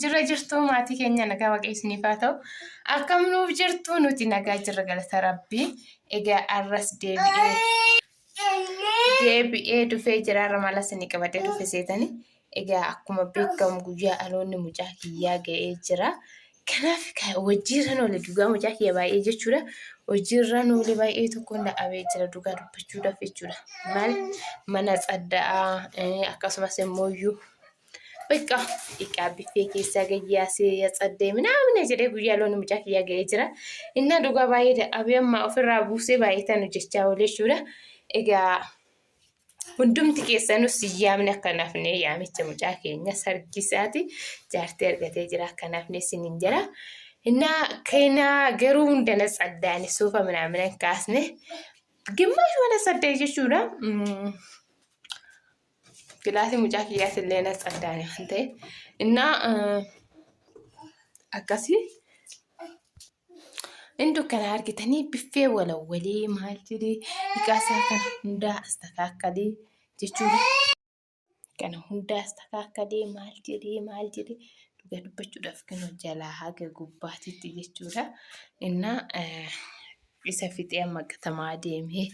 Jira jirtuu maatii keenya nagaa waaqessanii ta'u akkam nuuf jirtu nuti nagaa jirra galata rabbii. Egaa arras deebi'ee dhufee jiraarra mala isinii qabatee dhufe seetanii. Egaa akkuma beekamu guyyaa aloonni mucaa kiyyaa ga'ee jira. Kanaaf hojiirra oole dhugaa mucaa kiyya baay'ee jechuudha. Hojiirra oole baay'ee tokkoon dha'abee jira dhugaa dubbachuudhaaf jechuudha. Maal mana xaddaa akkasumas immoo Bakka biffee keessaa gayyaasee yaxaddee minamina jedhee guyyaa loon mucaa kiyyaa ga'ee jira. Inni dhugaa baay'ee abee amma ofirraa buusee baay'eetan hojjechaa oolee jechuudha. Egaa hundumti keessanus yaamni akkanaaf ne yaamicha mucaa keenya sargisaati jaartii argatee jira akkanaaf ne sinin jira. Inni keenya garuu hundana xaddaan suufa minamina kaasne gimmash wala xaddee jechuudha. Kilaasii mucaa kiyyaas illee na xaddaane waan ta'eef innaa akkasii indoo kana argitanii biffee walawwalee maal jedhee hiikaasaa kana hundaa astakakkalee jechuudha. Kana hundaa astakakkalee maal jedhee dhugaa dubbachuudhaaf kan jalaa haga gubbaatitti jechuudha. Innaa isa fixee amma gatamaa deemee.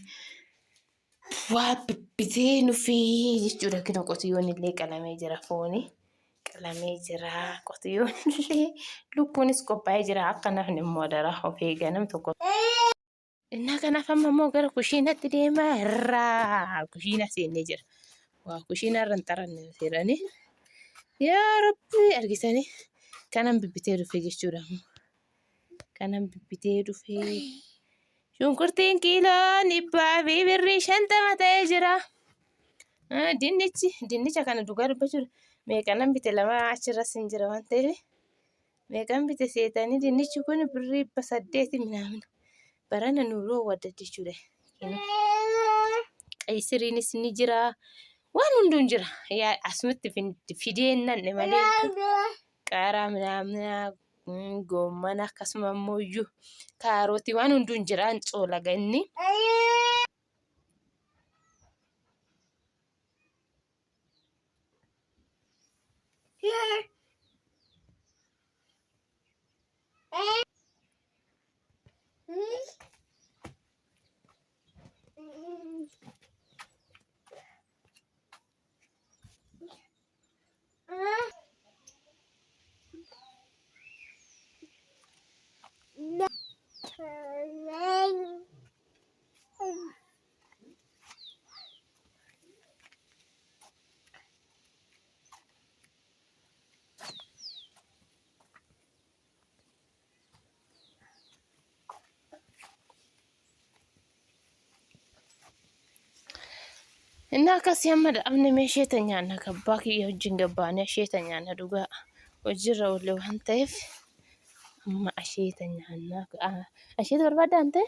Waa bibbitee nufi jechuudha kina qotiyyoon illee qalamee jira fooni qalamee jira qotiyyoon illee lubbuunis qophaa'ee jira akkanaaf immoo dara of eeganam tokko. Innaa kanaaf amma immoo gara kushiinatti deemaa irraa kushiina seennee jira. Waa kushiina irra hin xaranne seeranii yaa rabbi argisanii kanan bibbitee dhufe jechuudha. Kanan bibbitee dhufe. Shunkurtiin kiiloon 150 ta'ee jira. Dinnicha kana dhugaa dubbachuudha. Meeqanan bite lama achirras hin jira waan ta'eef. Meeqan bite seetanii dinnichi kun 800 minamina. Barana nuuroo wadda jechuudha. Qaysiriinis ni jira. Waan hunduun jira. Yaa asumatti fideennan malee qaaraa minamina. Gommana akkasuma immoo kaarootii waan hunduun jiraan coolaganni. Innaa akkasii amma dhaabne meesheeta nyaanna kabbaa kiyya wajjin gabbaanee asheeta nyaanna dhugaa hojiirra oolle waan ta'eef amma asheeta nyaanna asheeta barbaadaan ta'e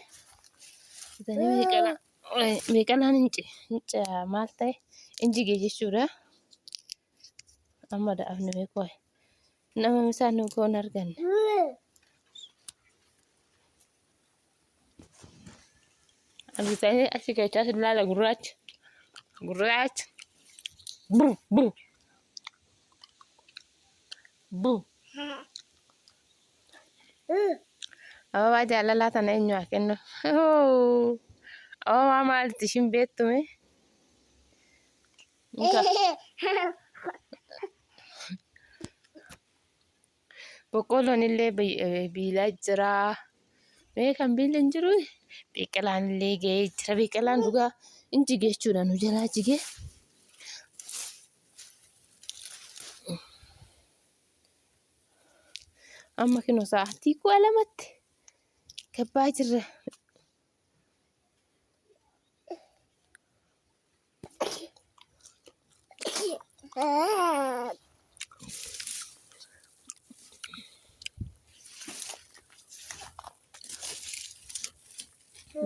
meeqalaan hinci maal ta'e injigee jechuudha. Amma dhaabne beekoo nama misaan nu koon arganne. Argisanii achi keessaas ilaala gurraacha. Gurraacha. Bu. Ababaa jaalalaa tana eenyu haa kennu. Ababaa maalti ishiin beektume? Boqqoolloon illee biilaa jira. Kan biilli hin jiru biqilaan illee ga'ee jira. Biqilaan dhugaa hin jigee jechuudha nu jalaa jigee. Amma kinoo sa'aatii 12tti gabbaa jirra.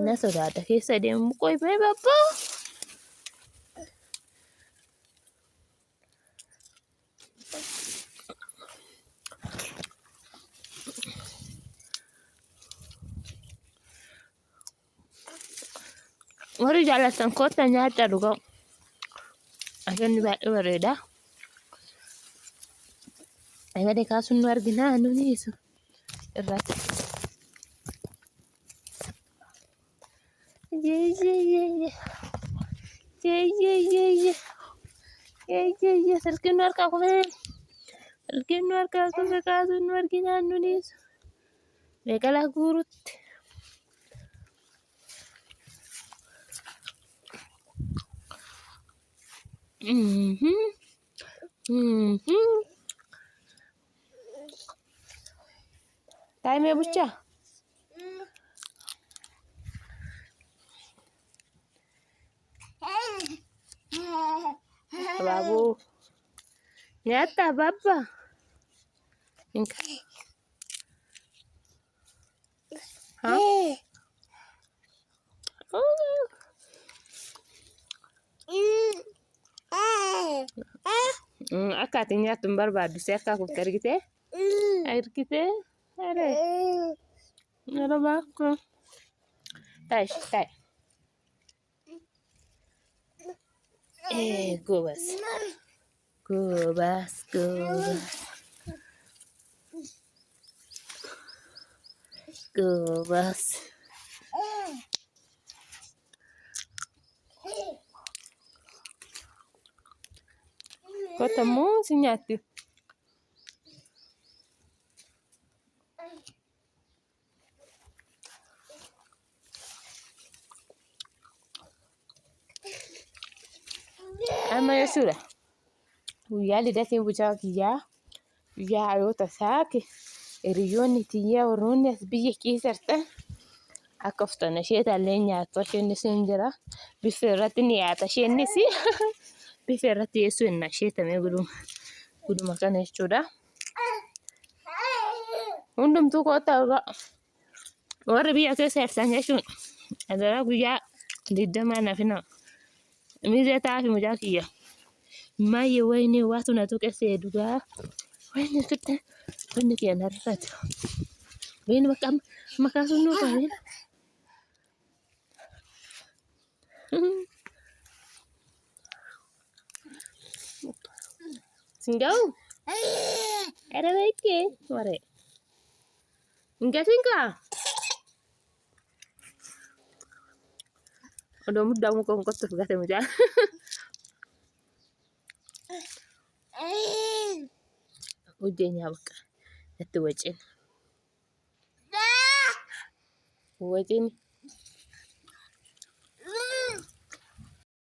Na sodaata keessa deemu qoyfee babbaa. Warri jaalatan kottaa nyaata dhugaa. Akan baay'ee bareeda. Ayo deh kasun luar gina anu nih su. Erat. Ye ye ye ye. Ye ye ye ye. Ye ye ye. Salkin luar ka kume. Salkin luar ka kume kasun luar gina anu nih su. Rekala gurut. Time bucha. Babu. Nyata baba. Inka. Hah? Akkaati nyaattu hin barbaaddu si akka kufte argitee? Argitee? Are. Ara baakko. Taa'ish taa'i. Goobas. Goobas goobas. Goobas. Kotamoo si nyaatti. Amma jechuudha. Guyyaa lidatii bulchaa kiyyaa guyyaa haalota isaati hiriyoonni tiyyaa warroonni as biyya keessa jirtan akka uffatan isheetallee nyaattu isheenis hin jira. Bifa irratti ni nyaata isheenis bifa irratti dhiyeessuu hin asheetamee guduma kana jechuudha. Hundumtuu kottaa warri biyya keessa jirtan jechuun adaraa guyyaa 20 nafina mijataa fi mucaa kiyya. Maayyee wayinii waatu na tuqessee dhugaa. Wayinii tuqxe wanni kiyya na rifate. Wayinii bakka makaa sun nuu qabeen. Singau? Ada baiknya, mare. Enggak singka. Udah mudah mau kongkot tuh gak temuja. Ujiannya apa? Itu wajin. Wajin.